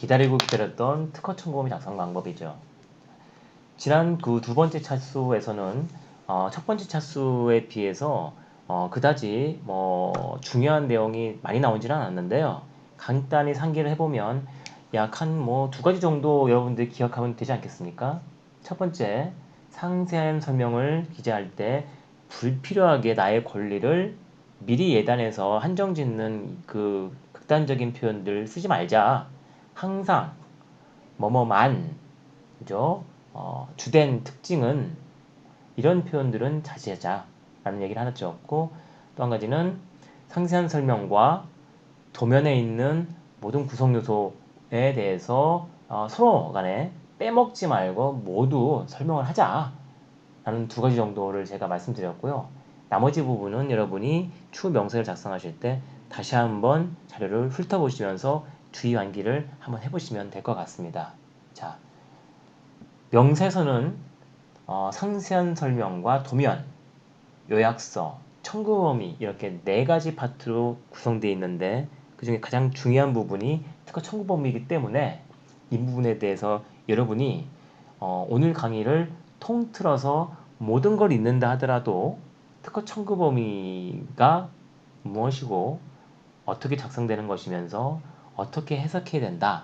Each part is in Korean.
기다리고 기다렸던 특허 청구범위 작성 방법이죠. 지난 그 두 번째 차수에서는 첫 번째 차수에 비해서 그다지 뭐 중요한 내용이 많이 나오지는 않았는데요. 간단히 상기를 해보면 약 한 뭐 두 가지 정도 여러분들이 기억하면 되지 않겠습니까? 첫 번째, 상세한 설명을 기재할 때 불필요하게 나의 권리를 미리 예단해서 한정 짓는 그 극단적인 표현들 쓰지 말자. 항상 뭐뭐만, 그죠? 주된 특징은 이런 표현들은 자제하자라는 얘기를 하나 줬고, 또 한 가지는 상세한 설명과 도면에 있는 모든 구성 요소에 대해서 서로 간에 빼먹지 말고 모두 설명을 하자라는 두 가지 정도를 제가 말씀드렸고요. 나머지 부분은 여러분이 추후 명세를 작성하실 때 다시 한번 자료를 훑어보시면서 주의 완기를 한번 해보시면 될 것 같습니다. 자, 명세서는 상세한 설명과 도면, 요약서, 청구 범위 이렇게 네 가지 파트로 구성되어 있는데 그 중에 가장 중요한 부분이 특허 청구 범위이기 때문에 이 부분에 대해서 여러분이 오늘 강의를 통틀어서 모든 걸 읽는다 하더라도 특허 청구 범위가 무엇이고 어떻게 작성되는 것이면서 어떻게 해석해야 된다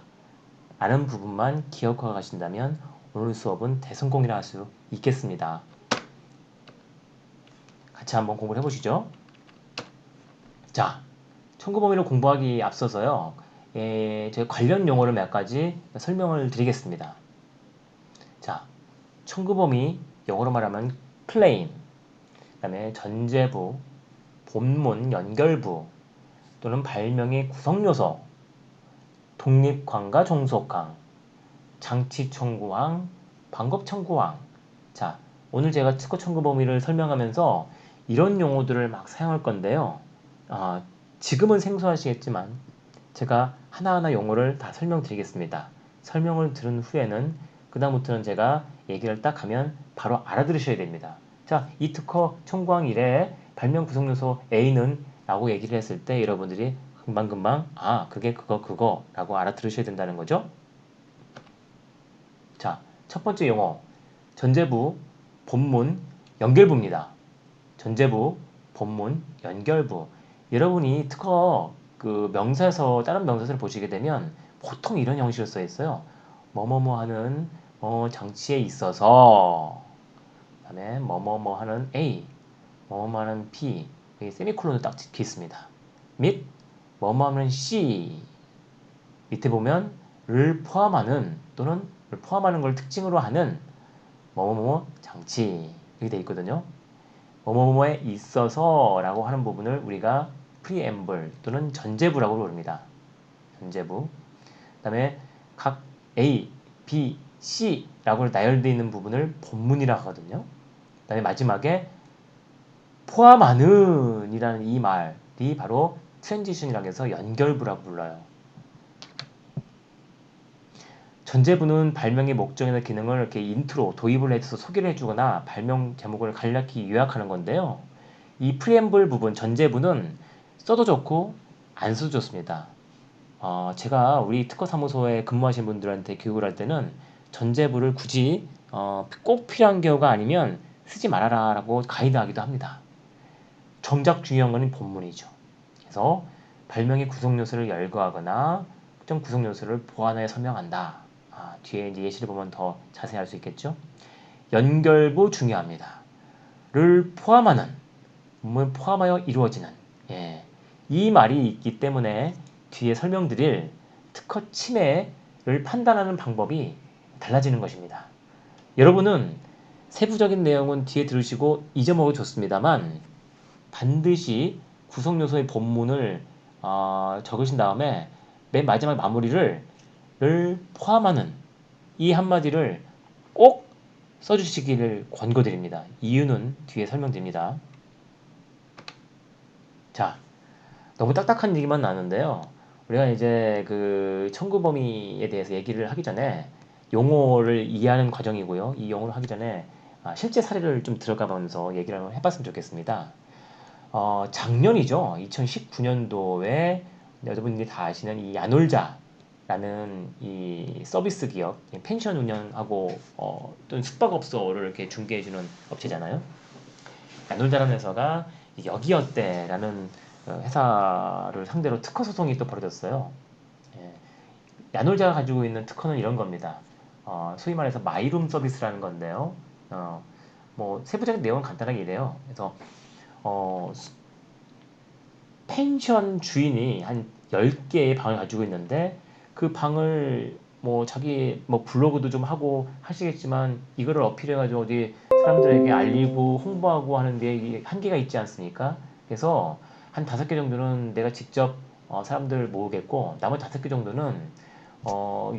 라는 부분만 기억하고 가신다면 오늘 수업은 대성공이라 할 수 있겠습니다. 같이 한번 공부를 해보시죠. 자, 청구 범위를 공부하기 앞서서요. 제가 관련 용어를 몇 가지 설명을 드리겠습니다. 자, 청구 범위 영어로 말하면 claim, 그 다음에 전제부, 본문 연결부 또는 발명의 구성요소, 독립광과 종속광, 장치 청구항, 방법 청구항. 자, 오늘 제가 특허 청구 범위를 설명하면서 이런 용어들을 막 사용할 건데요. 지금은 생소하시겠지만 제가 하나하나 용어를 다 설명드리겠습니다. 설명을 들은 후에는 그 다음부터는 제가 얘기를 딱 하면 바로 알아들으셔야 됩니다. 자, 이 특허 청구항 1에 발명 구성요소 A는 라고 얘기를 했을 때 여러분들이 금방금방 그게 그거 라고 알아들으셔야 된다는 거죠. 자, 첫 번째 용어 전제부, 본문, 연결부입니다. 전제부, 본문, 연결부. 여러분이 특허 그 명사에서 다른 명사를 보시게 되면 보통 이런 형식으로 써 있어요. 뭐뭐뭐 하는 장치에 있어서 그다음에 뭐뭐뭐 하는 A, 뭐뭐 하는 B, 여기 세미콜론도 딱 찍혀 있습니다. 및 뭐뭐 하는 C 밑에 보면 를 포함하는 또는 를 포함하는 걸 특징으로 하는 뭐뭐뭐 장치 이렇게 되어 있거든요. 뭐뭐뭐에 있어서 라고 하는 부분을 우리가 preamble 또는 전제부라고 부릅니다. 전제부. 그 다음에 각 A, B, C라고 나열되어 있는 부분을 본문이라고 하거든요. 그 다음에 마지막에 포함하는 이라는 이 말이 바로 트랜지션이라고 해서 연결부라고 불러요. 전제부는 발명의 목적이나 기능을 이렇게 인트로, 도입을 해서 소개를 해주거나 발명 제목을 간략히 요약하는 건데요. 이 프리앰블 부분, 전제부는 써도 좋고 안 써도 좋습니다. 제가 우리 특허사무소에 근무하신 분들한테 교육을 할 때는 전제부를 굳이 꼭 필요한 경우가 아니면 쓰지 말아라 라고 가이드하기도 합니다. 정작 중요한 것은 본문이죠. 그래서 발명의 구성 요소를 열거하거나 특정 구성 요소를 보완하여 설명한다. 뒤에 이제 예시를 보면 더 자세히 알 수 있겠죠. 연결부 중요합니다. 를 포함하는, 포함하여 이루어지는. 이 말이 있기 때문에 뒤에 설명드릴 특허 침해를 판단하는 방법이 달라지는 것입니다. 여러분은 세부적인 내용은 뒤에 들으시고 잊어먹어도 좋습니다만 반드시 구성 요소의 본문을 적으신 다음에 맨 마지막 마무리를 를 포함하는 이 한마디를 꼭 써주시기를 권고드립니다. 이유는 뒤에 설명드립니다. 자, 너무 딱딱한 얘기만 나는데요. 우리가 이제 그 청구 범위에 대해서 얘기를 하기 전에 용어를 이해하는 과정이고요. 이 용어를 하기 전에 실제 사례를 좀 들어가면서 얘기를 한번 해봤으면 좋겠습니다. 작년이죠. 2019년도에 여러분들이 다 아시는 이 야놀자 라는 이 서비스 기업, 펜션 운영하고 또는 숙박업소를 이렇게 중개해주는 업체잖아요. 야놀자라는 회사가 여기 어때라는 회사를 상대로 특허 소송이 또 벌어졌어요. 예, 야놀자가 가지고 있는 특허는 이런 겁니다. 소위 말해서 마이룸 서비스라는 건데요. 뭐 세부적인 내용은 간단하게 이래요. 그래서 어, 펜션 주인이 한 10개의 방을 가지고 있는데 그 방을 뭐 자기 뭐 블로그도 좀 하고 하시겠지만 이거를 어필해가지고 어디 사람들에게 알리고 홍보하고 하는데 이게 한계가 있지 않습니까? 그래서 한 5개 정도는 내가 직접 사람들 모으겠고 나머지 5개 정도는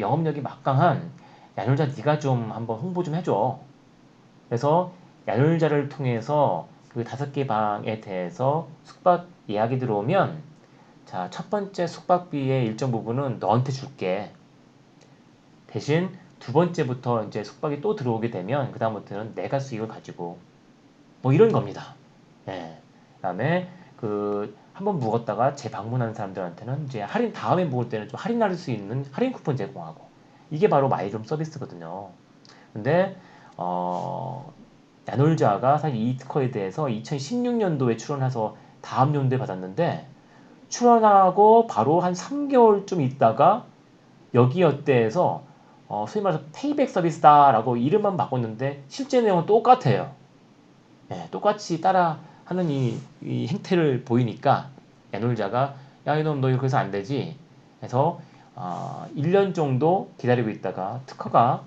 영업력이 막강한 야놀자 네가 좀 한번 홍보 좀 해줘. 그래서 야놀자를 통해서 그 5개 방에 대해서 숙박 예약이 들어오면 자, 첫 번째 숙박비의 일정 부분은 너한테 줄게. 대신 두 번째부터 이제 숙박이 또 들어오게 되면 그다음부터는 내가 수익을 가지고 뭐 이런 겁니다. 예. 그다음에 그 한번 묵었다가 재방문하는 사람들한테는 이제 할인 다음에 묵을 때는 좀 할인할 수 있는 할인 쿠폰 제공하고 이게 바로 마이룸 서비스거든요. 근데 야놀자가 사실 이 특허에 대해서 2016년도에 출원해서 다음 연도에 받았는데 출원하고 바로 한 3개월쯤 있다가 여기 어때에서 소위 말해서 페이백 서비스다라고 이름만 바꿨는데 실제 내용은 똑같아요. 예, 똑같이 따라 하는 이 행태를 보이니까 야놀자가 야 이놈 너 이렇게 해서 안 되지 해서 1년 정도 기다리고 있다가 특허가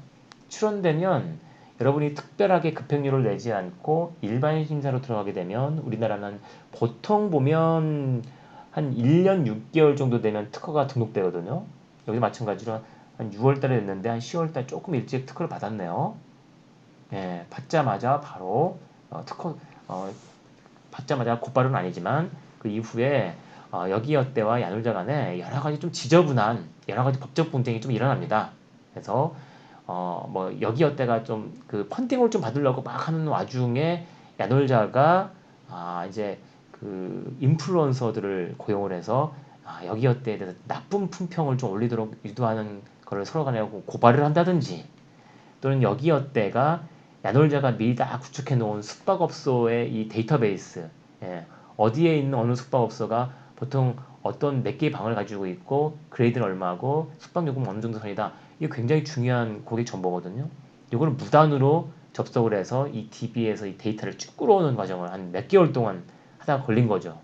출원되면 여러분이 특별하게 급행료를 내지 않고 일반 심사로 들어가게 되면 우리나라는 보통 보면 한 1년 6개월 정도 되면 특허가 등록되거든요. 여기 마찬가지로 한 6월 달에 냈는데 한 10월 달 조금 일찍 특허를 받았네요. 예, 받자마자 바로 특허 받자마자 곧바로는 아니지만 그 이후에 여기 여대와 야놀자 간에 여러 가지 좀 지저분한 여러 가지 법적 분쟁이 좀 일어납니다. 그래서 뭐 여기 여대가 좀 그 펀딩을 좀 받으려고 막 하는 와중에 야놀자가 이제 그 인플루언서들을 고용을 해서 여기 여대에 대해서 나쁜 품평을 좀 올리도록 유도하는 거를 서로 간에 고발을 한다든지 또는 여기 여대가 야놀자가 미리 다 구축해 놓은 숙박업소의 이 데이터베이스 예, 어디에 있는 어느 숙박업소가 보통 어떤 몇 개의 방을 가지고 있고 그레이드는 얼마고 숙박요금 어느 정도 선이다. 이게 굉장히 중요한 고객 정보거든요. 이거를 무단으로 접속을 해서 이 DB에서 이 데이터를 쭉 끌어오는 과정을 한 몇 개월 동안 하다가 걸린 거죠.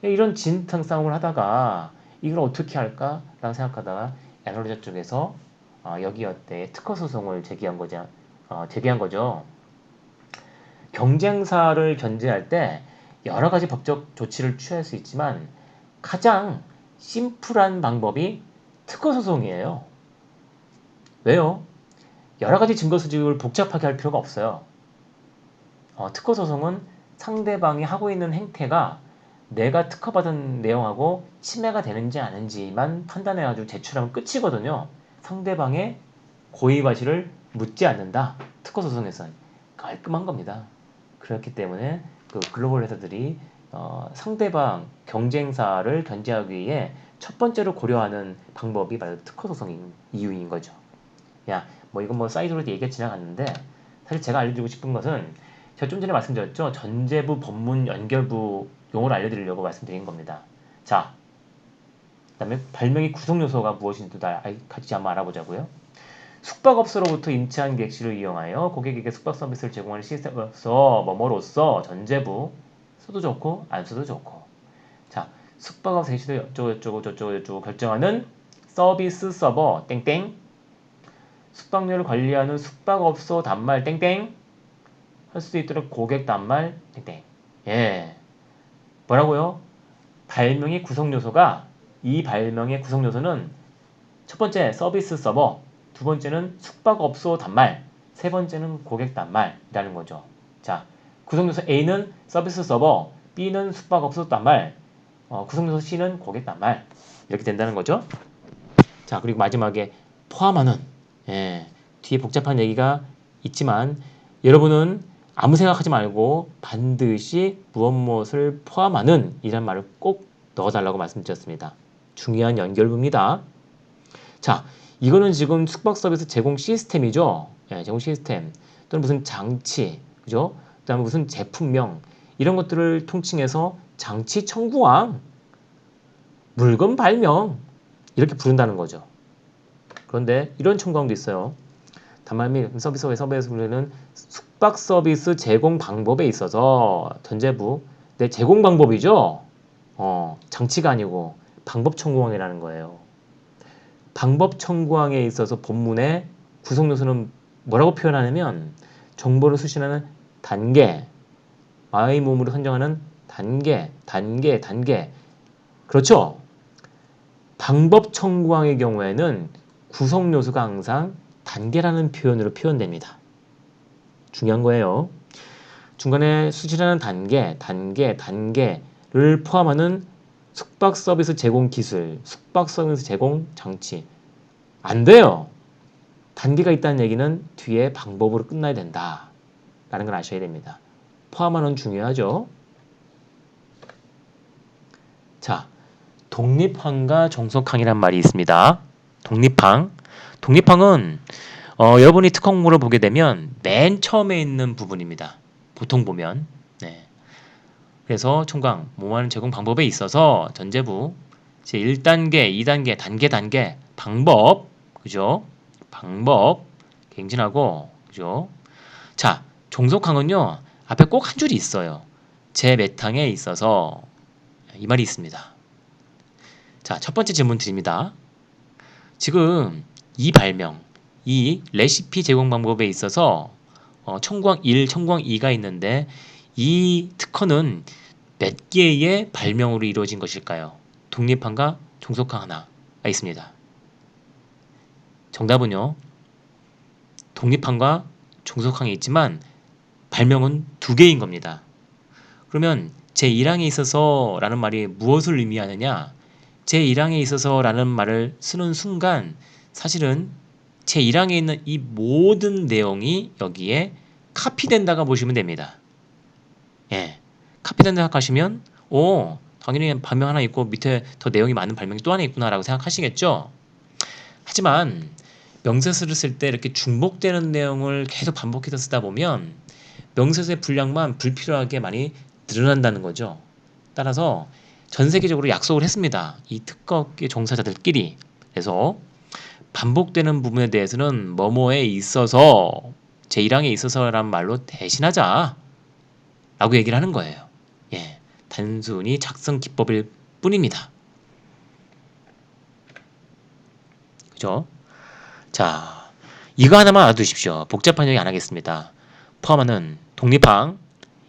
이런 진탕 싸움을 하다가 이걸 어떻게 할까라고 생각하다가 야놀자 쪽에서 여기 여대 특허 소송을 제기한 거죠. 경쟁사를 견제할 때 여러 가지 법적 조치를 취할 수 있지만 가장 심플한 방법이 특허 소송이에요. 왜요? 여러 가지 증거 수집을 복잡하게 할 필요가 없어요. 특허 소송은 상대방이 하고 있는 행태가 내가 특허받은 내용하고 침해가 되는지 아닌지만 판단해가지고 제출하면 끝이거든요. 상대방의 고의 과실을 묻지 않는다. 특허 소송에서는 깔끔한 겁니다. 그렇기 때문에 그 글로벌 회사들이 상대방 경쟁사를 견제하기 위해 첫 번째로 고려하는 방법이 바로 특허 소송인 이유인 거죠. 야, 뭐 이건 뭐 사이드로 얘기가 지나갔는데 사실 제가 알려드리고 싶은 것은 제가 좀 전에 말씀드렸죠. 전제부, 법문, 연결부 용어를 알려드리려고 말씀드린 겁니다. 자, 그다음에 발명의 구성 요소가 무엇인지도 같이 한번 알아보자고요. 숙박업소로부터 임차한 객실을 이용하여 고객에게 숙박 서비스를 제공하는 시스템으로서 뭐뭐로서 전제부 써도 좋고 안 써도 좋고 자 숙박업소 객실을 어쩌고 결정하는 서비스 서버 땡땡 숙박료를 관리하는 숙박업소 단말 땡땡 할 수 있도록 고객 단말 땡땡 예 뭐라고요? 발명의 구성 요소가 이 발명의 구성 요소는 첫 번째 서비스 서버 두 번째는 숙박업소 단말, 세 번째는 고객 단말이라는 거죠. 자, 구성요소 A는 서비스 서버, B는 숙박업소 단말, 구성요소 C는 고객 단말 이렇게 된다는 거죠. 자, 그리고 마지막에 포함하는 예, 뒤에 복잡한 얘기가 있지만 여러분은 아무 생각하지 말고 반드시 무엇을 포함하는 이란 말을 꼭 넣어달라고 말씀드렸습니다. 중요한 연결부입니다. 자, 이거는 지금 숙박 서비스 제공 시스템이죠. 예, 제공 시스템 또는 무슨 장치, 그죠? 그다음에 무슨 제품명 이런 것들을 통칭해서 장치 청구왕, 물건 발명 이렇게 부른다는 거죠. 그런데 이런 청구왕도 있어요. 단말 및 서비스 부르는 숙박 서비스 제공 방법에 있어서 전제부 내 제공 방법이죠. 장치가 아니고 방법 청구왕이라는 거예요. 방법 청구항에 있어서 본문의 구성 요소는 뭐라고 표현하냐면 정보를 수신하는 단계, 마의 몸으로 선정하는 단계. 그렇죠? 방법 청구항의 경우에는 구성 요소가 항상 단계라는 표현으로 표현됩니다. 중요한 거예요. 중간에 수신하는 단계를 포함하는 숙박 서비스 제공 기술, 숙박 서비스 제공 장치. 안 돼요. 단계가 있다는 얘기는 뒤에 방법으로 끝나야 된다. 라는 걸 아셔야 됩니다. 포함하는 중요하죠. 자, 독립항과 종속항이란 말이 있습니다. 독립항은 여러분이 특허 공고를 보게 되면 맨 처음에 있는 부분입니다. 보통 보면. 네. 그래서 총강, 뭐하는 제공 방법에 있어서 전제부 제1단계, 2단계, 단계, 방법, 그죠? 방법, 갱신하고, 그죠? 자, 종속항은요, 앞에 꼭 한 줄이 있어요. 제 몇 항에 있어서 이 말이 있습니다. 자, 첫 번째 질문 드립니다. 지금 이 발명, 이 레시피 제공 방법에 있어서 청구항 1, 청구항 2가 있는데 이 특허는 몇 개의 발명으로 이루어진 것일까요? 독립항과 종속항 하나가 있습니다. 정답은요. 독립항과 종속항이 있지만 발명은 2개인 겁니다. 그러면 제1항에 있어서 라는 말이 무엇을 의미하느냐? 제1항에 있어서 라는 말을 쓰는 순간 사실은 제1항에 있는 이 모든 내용이 여기에 카피된다고 보시면 됩니다. 예, 카피된다 생각하시면 당연히 발명 하나 있고 밑에 더 내용이 많은 발명이 또 하나 있구나 라고 생각하시겠죠. 하지만 명세서를 쓸 때 이렇게 중복되는 내용을 계속 반복해서 쓰다 보면 명세서의 분량만 불필요하게 많이 늘어난다는 거죠. 따라서 전 세계적으로 약속을 했습니다. 이 특허계 종사자들끼리. 그래서 반복되는 부분에 대해서는 뭐뭐에 있어서 제1항에 있어서라는 말로 대신하자 라고 얘기를 하는 거예요. 예, 단순히 작성 기법일 뿐입니다. 그죠? 자, 이거 하나만 알아두십시오. 복잡한 얘기 안 하겠습니다. 포함하는 독립항,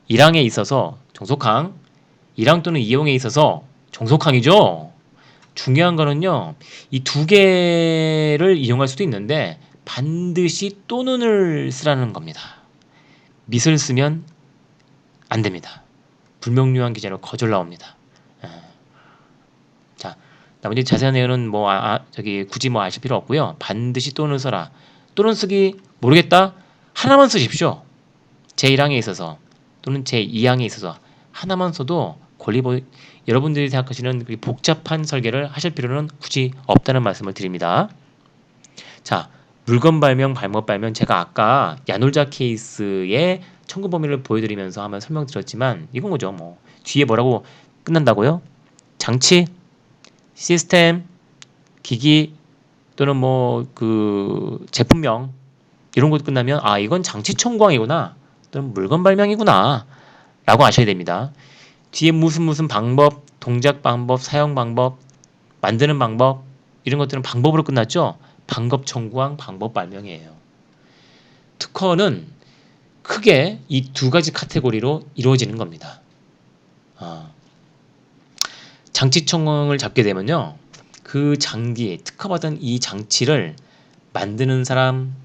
1항에 있어서 종속항, 1항 또는 2항에 있어서 종속항이죠. 중요한 거는요. 이 2개를 이용할 수도 있는데 반드시 또는을 쓰라는 겁니다. 밑을 쓰면 안 됩니다. 불명료한 기재로 거절 나옵니다. 자, 나머지 자세한 내용은 굳이 아실 필요 없고요. 반드시 또는 써라. 또는 쓰기 모르겠다? 하나만 쓰십시오. 제1항에 있어서 또는 제2항에 있어서 하나만 써도 여러분들이 생각하시는 복잡한 설계를 하실 필요는 굳이 없다는 말씀을 드립니다. 자, 물건 발명, 발목 발명 제가 아까 야놀자 케이스의 청구 범위를 보여드리면서 한번 설명드렸지만 이건 거죠. 뒤에 뭐라고 끝난다고요? 장치, 시스템, 기기 또는 제품명 이런 것 끝나면 이건 장치 청구항이구나 또는 물건 발명이구나 라고 아셔야 됩니다. 뒤에 무슨 방법, 동작 방법, 사용 방법, 만드는 방법 이런 것들은 방법으로 끝났죠. 방법 청구항, 방법 발명이에요. 특허는 크게 이 2가지 카테고리로 이루어지는 겁니다. 장치 청구항을 잡게 되면요. 그 특허받은 이 장치를 만드는 사람,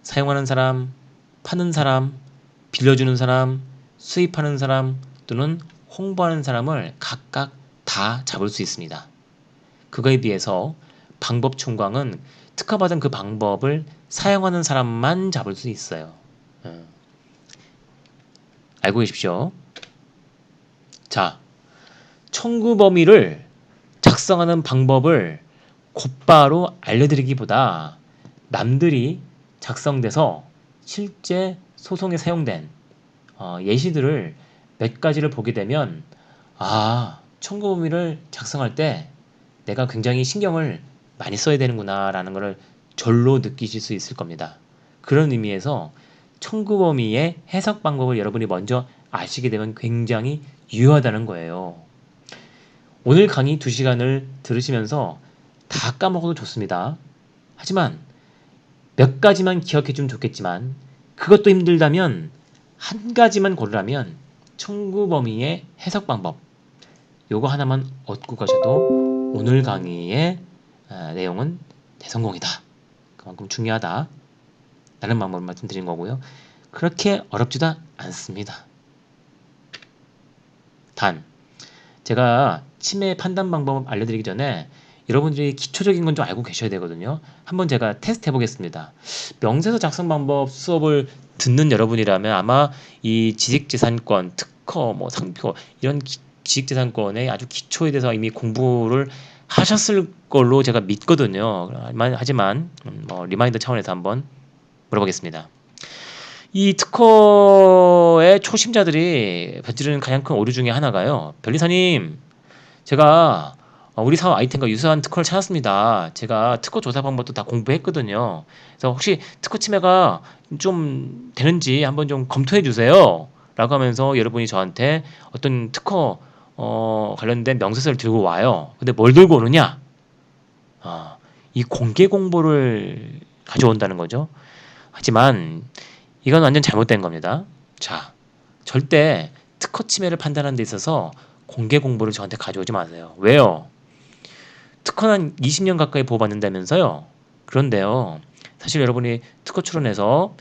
사용하는 사람, 파는 사람, 빌려주는 사람, 수입하는 사람 또는 홍보하는 사람을 각각 다 잡을 수 있습니다. 그거에 비해서 방법 청구항은 특허받은 그 방법을 사용하는 사람만 잡을 수 있어요. 알고 계십시오. 자, 청구 범위를 작성하는 방법을 곧바로 알려드리기보다 남들이 작성돼서 실제 소송에 사용된 예시들을 몇 가지를 보게 되면 청구 범위를 작성할 때 내가 굉장히 신경을 많이 써야 되는구나 라는 것을 절로 느끼실 수 있을 겁니다. 그런 의미에서 청구 범위의 해석 방법을 여러분이 먼저 아시게 되면 굉장히 유효하다는 거예요. 오늘 강의 2시간을 들으시면서 다 까먹어도 좋습니다. 하지만 몇 가지만 기억해 주면 좋겠지만 그것도 힘들다면 한 가지만 고르라면 청구 범위의 해석 방법 요거 하나만 얻고 가셔도 오늘 강의의 내용은 대성공이다. 그만큼 중요하다. 라는 방법을 말씀드린 거고요. 그렇게 어렵지도 않습니다. 단 제가 침해 판단 방법 알려드리기 전에 여러분들이 기초적인 건 좀 알고 계셔야 되거든요. 한번 제가 테스트 해보겠습니다. 명세서 작성 방법 수업을 듣는 여러분이라면 아마 이 지식재산권, 특허, 상표 이런 지식재산권의 아주 기초에 대해서 이미 공부를 하셨을 걸로 제가 믿거든요. 하지만 리마인더 차원에서 한번 물어보겠습니다. 이 특허의 초심자들이 저지르는 가장 큰 오류 중에 하나가요. 변리사님, 제가 우리 사업 아이템과 유사한 특허를 찾았습니다. 제가 특허 조사 방법도 다 공부했거든요. 그래서 혹시 특허 침해가 좀 되는지 한번 좀 검토해 주세요. 라고 하면서 여러분이 저한테 어떤 특허 관련된 명세서를 들고 와요. 근데 뭘 들고 오느냐? 이 공개 공보를 가져온다는 거죠. 하지만 이건 완전 잘못된 겁니다. 자, 절대 특허 침해를 판단하는 데 있어서 공개 공보를 저한테 가져오지 마세요. 왜요? 특허는 20년 가까이 보호받는다면서요? 그런데요, 사실 여러분이 특허 출원해서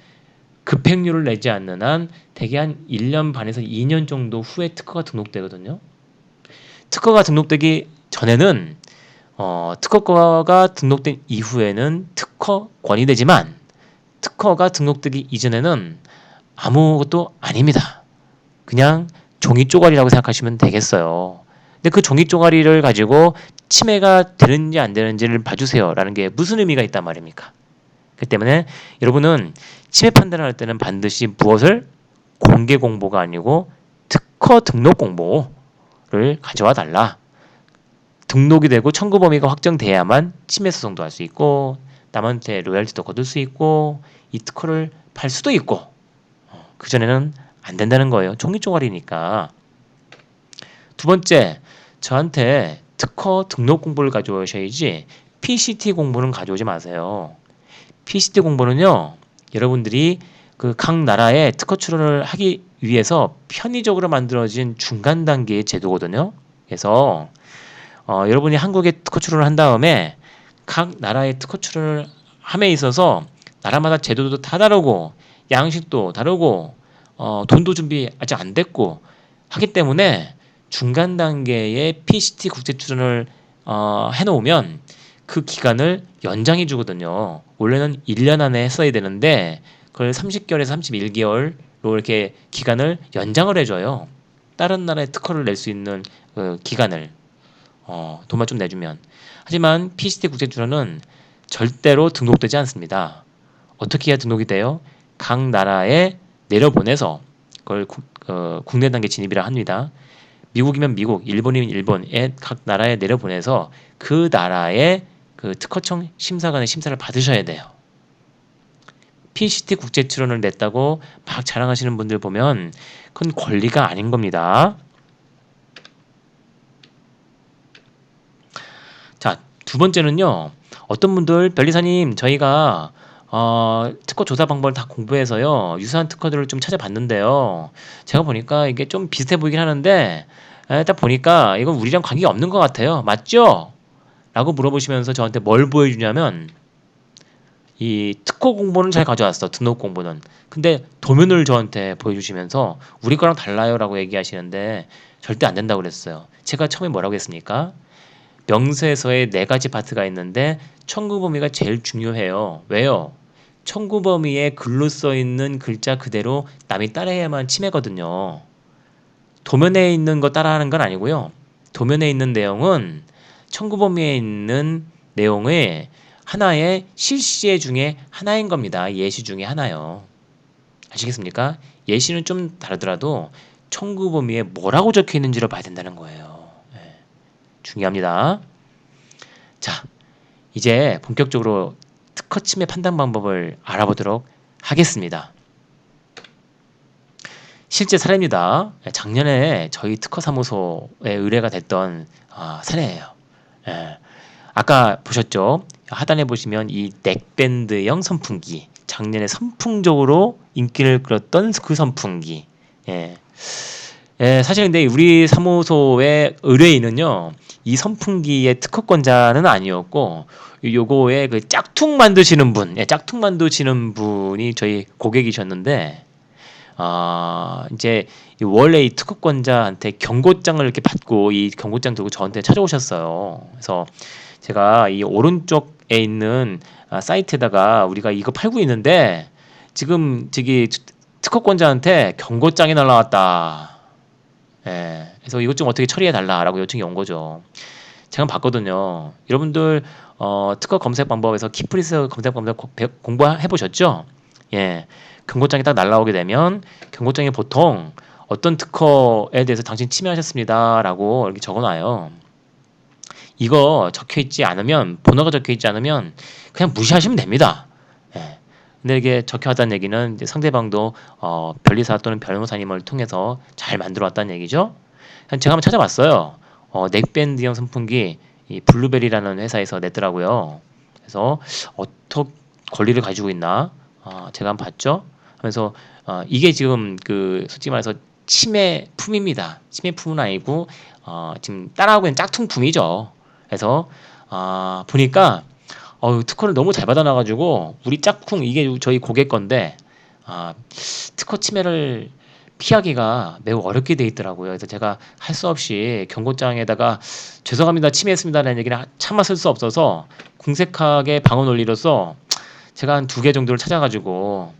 급행료를 내지 않는 한 대개 한 1년 반에서 2년 정도 후에 특허가 등록되거든요. 특허가 등록되기 전에는 특허가 등록된 이후에는 특허권이 되지만 특허가 등록되기 이전에는 아무것도 아닙니다. 그냥 종이 쪼가리라고 생각하시면 되겠어요. 근데 그 종이 쪼가리를 가지고 침해가 되는지 안 되는지를 봐주세요 라는 게 무슨 의미가 있단 말입니까? 그렇기 때문에 여러분은 침해 판단을 할 때는 반드시 무엇을 공개 공보가 아니고 특허 등록 공보를 가져와 달라. 등록이 되고 청구 범위가 확정돼야만 침해 소송도 할 수 있고 남한테 로열티도 거둘 수 있고 이 특허를 팔 수도 있고 그전에는 안 된다는 거예요. 종이 쪼가리니까. 두 번째, 저한테 특허 등록 공보를 가져오셔야지 PCT 공보는 가져오지 마세요. PCT 공보는요, 여러분들이 그 각 나라의 특허 출원을 하기 위해서 편의적으로 만들어진 중간 단계의 제도거든요. 그래서 여러분이 한국에 특허 출원을 한 다음에 각 나라의 특허 출원을 함에 있어서 나라마다 제도도 다 다르고 양식도 다르고 돈도 준비 아직 안 됐고 하기 때문에 중간 단계의 PCT 국제 출원을 해놓으면 그 기간을 연장해 주거든요. 원래는 1년 안에 했어야 되는데 그걸 30개월에서 31개월로 이렇게 기간을 연장을 해줘요. 다른 나라의 특허를 낼 수 있는 그 기간을 돈만 좀 내주면. 하지만 PCT 국제 출원은 절대로 등록되지 않습니다. 어떻게 해야 등록이 돼요? 각 나라에 내려보내서 그걸 국내 단계 진입이라 합니다. 미국이면 미국, 일본이면 일본의 각 나라에 내려보내서 그 나라의 그 특허청 심사관의 심사를 받으셔야 돼요. PCT 국제 출원을 냈다고 막 자랑하시는 분들 보면 그건 권리가 아닌 겁니다. 자, 두 번째는요. 어떤 분들 변리사님 저희가 특허 조사 방법을 다 공부해서요. 유사한 특허들을 좀 찾아봤는데요. 제가 보니까 이게 좀 비슷해 보이긴 하는데 딱 보니까 이건 우리랑 관계가 없는 것 같아요. 맞죠? 라고 물어보시면서 저한테 뭘 보여주냐면 이 특허 공보는 잘 가져왔어. 등록 공보는. 근데 도면을 저한테 보여주시면서 우리 거랑 달라요 라고 얘기하시는데 절대 안 된다고 그랬어요. 제가 처음에 뭐라고 했습니까? 명세서에 4가지 파트가 있는데 청구 범위가 제일 중요해요. 왜요? 청구 범위에 글로 써 있는 글자 그대로 남이 따라해야만 침해거든요. 도면에 있는 거 따라하는 건 아니고요. 도면에 있는 내용은 청구 범위에 있는 내용의 하나의 실시제 중에 하나인 겁니다. 예시 중에 하나요. 아시겠습니까? 예시는 좀 다르더라도 청구 범위에 뭐라고 적혀 있는지를 봐야 된다는 거예요. 예, 중요합니다. 자, 이제 본격적으로 특허 침해 판단 방법을 알아보도록 하겠습니다. 실제 사례입니다. 작년에 저희 특허사무소에 의뢰가 됐던 사례예요. 예. 아까 보셨죠? 하단에 보시면 이 넥밴드형 선풍기, 작년에 선풍적으로 인기를 끌었던 그 선풍기. 예. 예, 사실 근데 우리 사무소의 의뢰인은요, 이 선풍기의 특허권자는 아니었고, 요거에 그 짝퉁 만드시는 분, 짝퉁 만드시는 분이 저희 고객이셨는데, 이제 원래 이 특허권자한테 경고장을 이렇게 받고 이 경고장 들고 저한테 찾아오셨어요. 그래서 제가 이 오른쪽에 있는 사이트에다가 우리가 이거 팔고 있는데 지금 저기 특허권자한테 경고장이 날라왔다. 예. 그래서 이것 좀 어떻게 처리해 달라라고 요청이 온 거죠. 제가 봤거든요. 여러분들 특허 검색 방법에서 키프리스 검색 방법 공부해 보셨죠? 예. 경고장이 딱 날라오게 되면 경고장이 보통 어떤 특허에 대해서 당신 침해하셨습니다라고 이렇게 적어놔요. 이거 적혀 있지 않으면 번호가 적혀 있지 않으면 그냥 무시하시면 됩니다. 예. 근데 이게 적혀 왔다는 얘기는 이제 상대방도 변리사 또는 변호사님을 통해서 잘 만들어 왔다는 얘기죠. 제가 한번 찾아봤어요. 넥밴드형 선풍기 이 블루베리라는 회사에서 냈더라고요. 그래서 어떻게 권리를 가지고 있나 제가 한번 봤죠. 그래서 이게 지금 그 솔직히 말해서 침해품입니다. 침해품은 아니고 지금 따라하고 있는 짝퉁품이죠. 그래서 보니까 특허를 너무 잘 받아놔가지고 우리 짝퉁 이게 저희 고객 건데 특허 침해를 피하기가 매우 어렵게 돼 있더라고요. 그래서 제가 할 수 없이 경고장에다가 죄송합니다, 침해했습니다라는 얘기를 차마 쓸 수 없어서 궁색하게 방어 논리로서 제가 한 2개 정도를 찾아가지고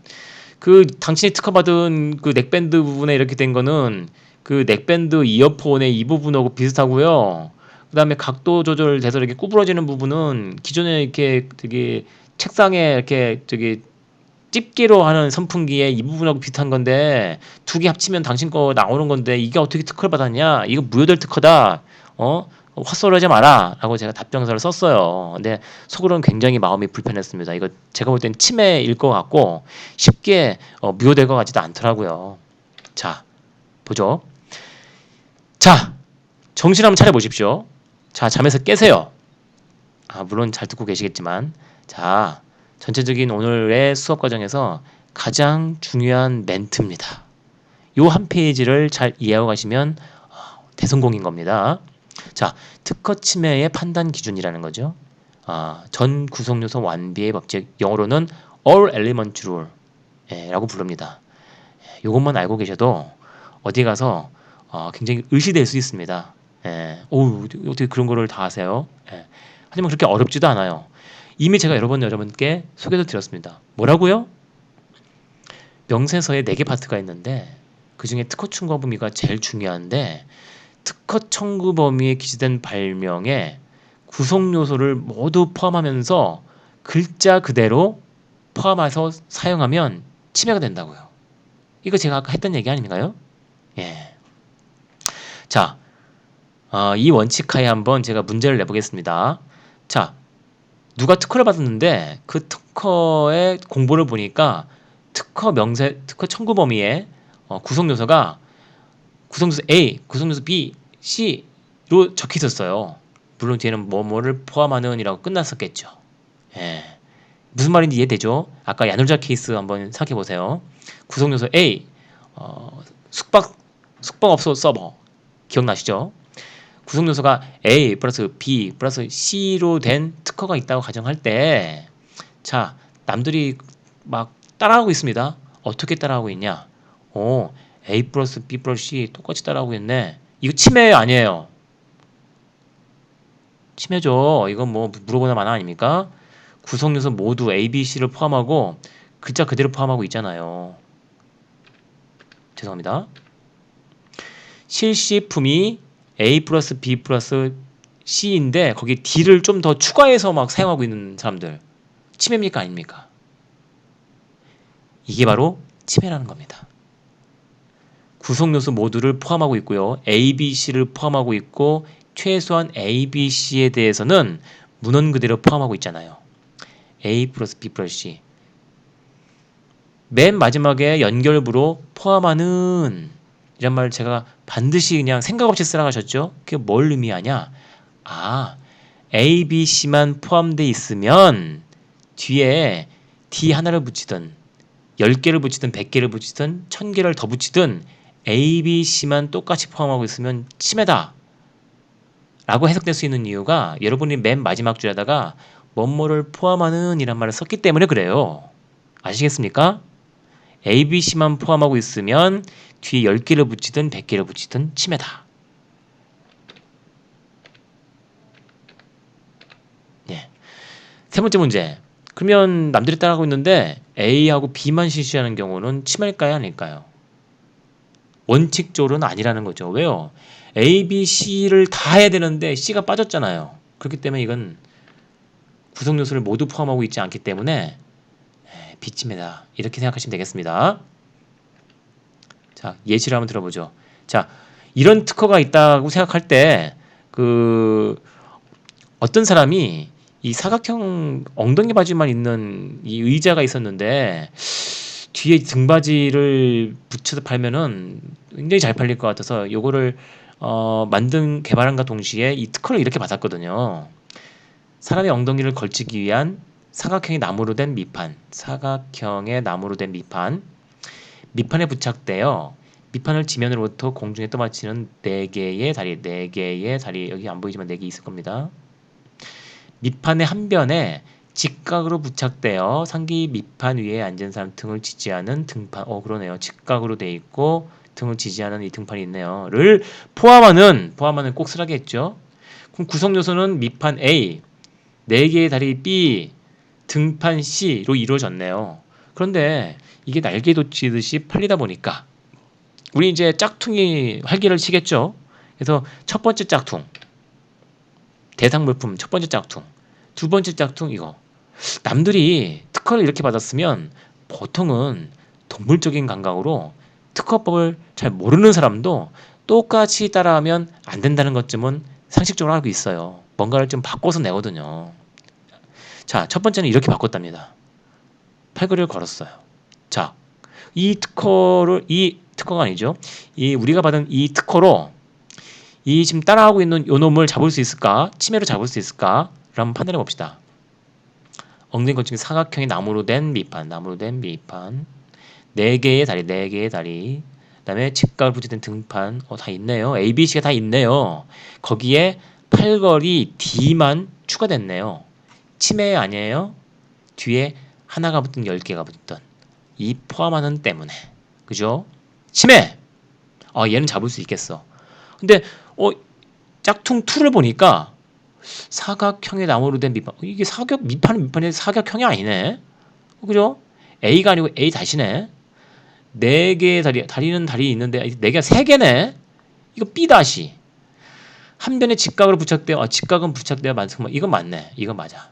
그 당신이 특허받은 그 넥밴드 부분에 이렇게 된 거는 그 넥밴드 이어폰의 이 부분하고 비슷하고요. 그다음에 각도 조절돼서 이렇게 구부러지는 부분은 기존에 이렇게 되게 책상에 이렇게 저기 집게로 하는 선풍기의 이 부분하고 비슷한 건데 2개 합치면 당신 거 나오는 건데 이게 어떻게 특허를 받았냐? 이거 무효될 특허다. 헛소리하지 마라 라고 제가 답변서를 썼어요. 근데 속으로는 굉장히 마음이 불편했습니다. 이거 제가 볼 땐 침해일 것 같고 쉽게 무효될 것 같지도 않더라고요. 자, 보죠. 자, 정신 한번 차려보십시오. 자, 잠에서 깨세요. 물론 잘 듣고 계시겠지만 자, 전체적인 오늘의 수업 과정에서 가장 중요한 멘트입니다. 요 한 페이지를 잘 이해하고 가시면 대성공인 겁니다. 자, 특허 침해의 판단 기준이라는 거죠. 전 구성 요소 완비의 법칙, 영어로는 all element rule 라고 부릅니다. 요것만 알고 계셔도 어디 가서 굉장히 의시될 수 있습니다. 어떻게 그런 거를 다 아세요? 하지만 그렇게 어렵지도 않아요. 이미 제가 여러분께 소개도 드렸습니다. 뭐라고요? 명세서에 4개 파트가 있는데 그 중에 특허 청구 범위가 제일 중요한데 특허 청구 범위에 기재된 발명에 구성 요소를 모두 포함하면서 글자 그대로 포함해서 사용하면 침해가 된다고요. 이거 제가 아까 했던 얘기 아닌가요? 예. 자, 이 원칙 하에 한번 제가 문제를 내보겠습니다. 자, 누가 특허를 받았는데 그 특허의 공보를 보니까 특허 청구 범위에 구성 요소가 구성 요소 A, 구성 요소 B, C로 적혀 있었어요. 물론 뒤에는 뭐뭐를 포함하는 이라고 끝났었겠죠. 예. 무슨 말인지 이해되죠? 아까 야놀자 케이스 한번 생각해 보세요. 구성 요소 A, 숙박업소 서버 기억나시죠? 구성 요소가 A 플러스 B 플러스 C로 된 특허가 있다고 가정할 때, 자, 남들이 막 따라하고 있습니다. 어떻게 따라하고 있냐? A 플러스 B 플러스 C 똑같이 따라하고 있네. 이거 침해 아니에요? 침해죠. 이건 뭐 물어보나 마나 아닙니까? 구성 요소 모두 A, B, C를 포함하고 글자 그대로 포함하고 있잖아요. 죄송합니다. 실시품이 A 플러스 B 플러스 C인데 거기 D를 좀 더 추가해서 막 사용하고 있는 사람들 침해입니까 아닙니까? 이게 바로 침해라는 겁니다. 구성 요소 모두를 포함하고 있고요. A, B, C를 포함하고 있고 최소한 A, B, C에 대해서는 문헌 그대로 포함하고 있잖아요. A 플러스 B 플러스 C. 맨 마지막에 연결부로 포함하는 이런 말 제가 반드시 그냥 생각 없이 쓰라 하셨죠? 그게 뭘 의미하냐? 아, A, B, C만 포함되어 있으면 뒤에 D 하나를 붙이든 10개를 붙이든 100개를 붙이든 1000개를 더 붙이든 A, B, C만 똑같이 포함하고 있으면 침해다 라고 해석될 수 있는 이유가 여러분이 맨 마지막 줄에다가 뭐뭐를 포함하는 이란 말을 썼기 때문에 그래요. 아시겠습니까? A, B, C만 포함하고 있으면 뒤에 10개를 붙이든 100개를 붙이든 침해다. 예. 세 번째 문제. 그러면 남들이 따라하고 있는데 A하고 B만 실시하는 경우는 침해일까요? 아닐까요? 원칙적으로는 아니라는 거죠. 왜요? A, B, C를 다 해야 되는데 C가 빠졌잖아요. 그렇기 때문에 이건 구성 요소를 모두 포함하고 있지 않기 때문에 B침해다. 이렇게 생각하시면 되겠습니다. 자, 예시를 한번 들어보죠. 자, 이런 특허가 있다고 생각할 때 어떤 사람이 이 사각형 엉덩이 바지만 있는 이 의자가 있었는데 뒤에 등받이를 붙여서 팔면은 굉장히 잘 팔릴 것 같아서 요거를 개발한과 동시에 이 특허를 이렇게 받았거든요. 사람의 엉덩이를 걸치기 위한 사각형의 나무로 된 밑판, 사각형의 나무로 된 밑판에 부착되어 밑판을 지면으로부터 공중에 떠받치는 4개의 다리, 여기 안 보이지만 4개 있을 겁니다. 밑판의 한 변에 직각으로 부착되어 상기 밑판 위에 앉은 사람 등을 지지하는 등판, 그러네요. 직각으로 돼 있고 등을 지지하는 이 등판이 있네요. 를 포함하는 꼭 쓰라겠죠. 그럼 구성 요소는 밑판 A, 4개의 다리 B, 등판 C로 이루어졌네요. 그런데 이게 날개 돋치듯이 팔리다 보니까 우리 이제 짝퉁이 활개를 치겠죠. 그래서 첫 번째 짝퉁, 대상 물품 첫 번째 짝퉁, 두 번째 짝퉁 이거. 남들이 특허를 이렇게 받았으면 보통은 동물적인 감각으로 특허법을 잘 모르는 사람도 똑같이 따라하면 안 된다는 것쯤은 상식적으로 알고 있어요. 뭔가를 좀 바꿔서 내거든요. 자, 첫 번째는 이렇게 바꿨답니다. 팔걸이를 걸었어요. 자, 이 특허가 아니죠. 이 우리가 받은 이 특허로 이 지금 따라하고 있는 요 놈을 잡을 수 있을까? 침해로 잡을 수 있을까? 한번 판단해 봅시다. 엉덩이 걸치기 사각형의 나무로 된 밑판, 4개의 다리. 그다음에 직각을 붙이는 등판, 다 있네요. A, B, C가 다 있네요. 거기에 팔걸이 D만 추가됐네요. 침해 아니에요? 뒤에 하나가 붙든 10개가 붙든 이 포함하는 때문에 그죠? 침해! 얘는 잡을 수 있겠어. 근데 짝퉁 2를 보니까 사각형의 나무로 된 밑판, 이게 밑판이 사각형이 아니네. 그죠? A가 아니고 A 다시네. 4개의 다리는 다리 있는데 4개가 3개네. 이거 B 다시. 한 변에 직각으로 부착되어 직각은 부착되어 이건 맞네. 이건 맞아.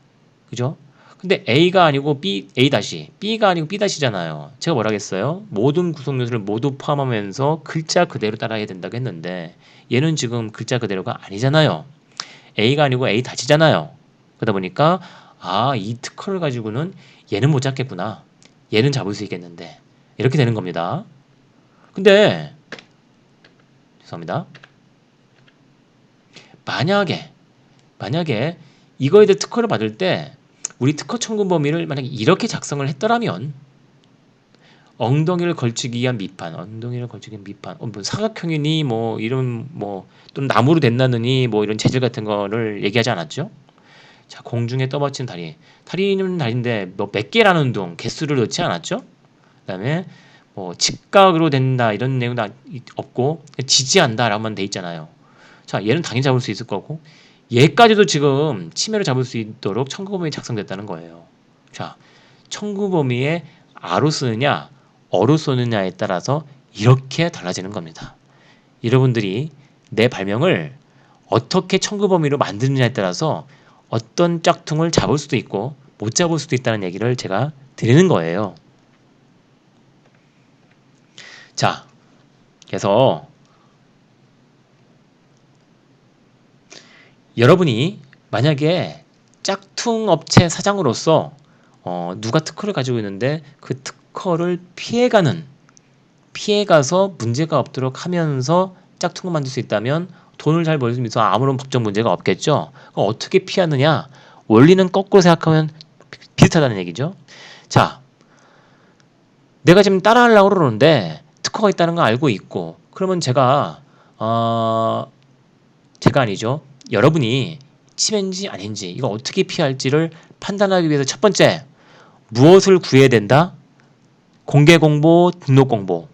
그죠? 근데 A가 아니고 A 다시, B가 아니고 B 다시잖아요. 제가 뭐라겠어요? 모든 구성 요소를 모두 포함하면서 글자 그대로 따라야 된다고 했는데 얘는 지금 글자 그대로가 아니잖아요. A가 아니고 A 다시잖아요. 그러다 보니까 이 특허를 가지고는 얘는 못 잡겠구나. 얘는 잡을 수 있겠는데 이렇게 되는 겁니다. 근데 죄송합니다. 만약에 이거에 대해 특허를 받을 때 우리 특허 청구 범위를 만약에 이렇게 작성을 했더라면 엉덩이를 걸치기 위한 밑판, 뭐 사각형이니 뭐 이런 또는 나무로 됐나느니 뭐 이런 재질 같은 거를 얘기하지 않았죠? 자, 공중에 떠받친 다리는 다리인데 뭐 몇 개라는 둥 개수를 넣지 않았죠? 그다음에 뭐 직각으로 된다 이런 내용도 없고 지지한다라고만 돼 있잖아요. 자, 얘는 당연히 잡을 수 있을 거고 얘까지도 지금 침해를 잡을 수 있도록 청구범위 작성됐다는 거예요. 자, 청구범위에 아로 쓰느냐 어로 쓰느냐에 따라서 이렇게 달라지는 겁니다. 여러분들이 내 발명을 어떻게 청구 범위로 만드느냐에 따라서 어떤 짝퉁을 잡을 수도 있고 못 잡을 수도 있다는 얘기를 제가 드리는 거예요. 자, 그래서 여러분이 만약에 짝퉁 업체 사장으로서 누가 특허를 가지고 있는데 그 특허를 피해가서 문제가 없도록 하면서 짝퉁을 만들 수 있다면 돈을 잘 벌면서 아무런 법적 문제가 없겠죠. 그럼 어떻게 피하느냐? 원리는 거꾸로 생각하면 비슷하다는 얘기죠. 자, 내가 지금 따라하려고 그러는데 특허가 있다는 거 알고 있고 그러면 제가 아니죠. 여러분이 침해인지 아닌지 이거 어떻게 피할지를 판단하기 위해서 첫 번째 무엇을 구해야 된다? 공개 공보, 등록 공보.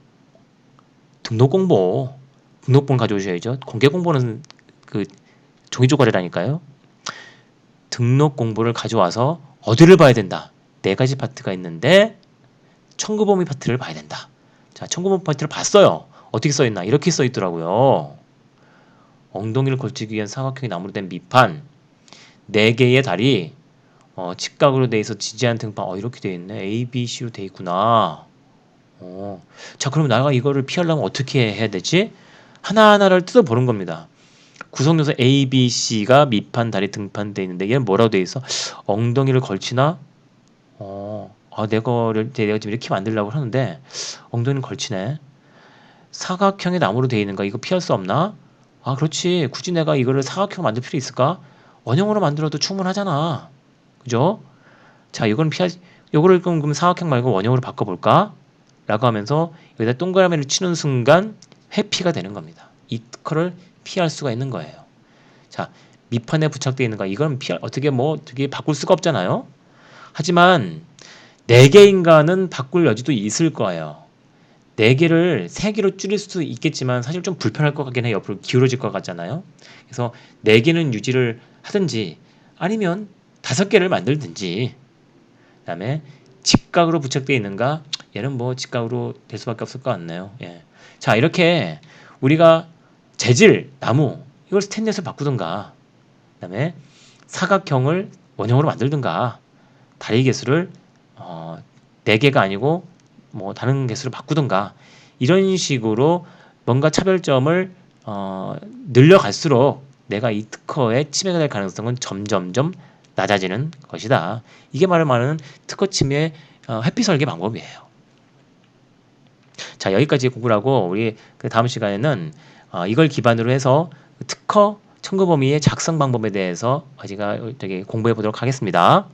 등록본 가져오셔야죠. 공개 공보는 그 종이 조각이라니까요. 등록 공보를 가져와서 어디를 봐야 된다. 네 가지 파트가 있는데 청구 범위 파트를 봐야 된다. 자, 청구 범위 파트를 봤어요. 어떻게 써 있나? 이렇게 써 있더라고요. 엉덩이를 걸치기 위한 사각형이 나무로 된 밑판, 4개의 다리, 직각으로 돼 있어 지지한 등판, 이렇게 돼 있네. A, B, C로 돼 있구나. 자, 그럼 내가 이거를 피하려면 어떻게 해야 되지? 하나하나를 뜯어보는 겁니다. 구성 요소 A, B, C가 밑판, 다리, 등판 돼 있는데 얘는 뭐라고 돼 있어? 엉덩이를 걸치나? 내가 지금 이렇게 만들려고 하는데 엉덩이는 걸치네. 사각형의 나무로 돼 있는 거 이거 피할 수 없나? 그렇지. 굳이 내가 이거를 사각형 만들 필요 있을까? 원형으로 만들어도 충분하잖아. 그죠? 자, 요거를 그럼 사각형 말고 원형으로 바꿔볼까? 라고 하면서 여기다 동그라미를 치는 순간 회피가 되는 겁니다. 이 특허를 피할 수가 있는 거예요. 자, 밑판에 부착되어 있는 거 이건 어떻게 바꿀 수가 없잖아요. 하지만 4개인가는 바꿀 여지도 있을 거예요. 4개를 3개로 줄일 수도 있겠지만 사실 좀 불편할 것 같긴 해요. 옆으로 기울어질 것 같잖아요. 그래서 4개는 유지를 하든지 아니면 5개를 만들든지 그다음에 직각으로 부착되어 있는가? 얘는 뭐 직각으로 될 수밖에 없을 것 같네요. 예. 자, 이렇게 우리가 재질, 나무 이걸 스테인리스로 바꾸든가 그다음에 사각형을 원형으로 만들든가 다리 개수를 4개가 아니고 뭐 다른 개수로 바꾸든가 이런 식으로 뭔가 차별점을 늘려갈수록 내가 이 특허에 침해가 될 가능성은 점점점 낮아지는 것이다. 이게 말하는 특허 침해 회피 설계 방법이에요. 자, 여기까지 공부를 하고 우리 그 다음 시간에는 이걸 기반으로 해서 특허 청구 범위의 작성 방법에 대해서 제가 되게 공부해 보도록 하겠습니다.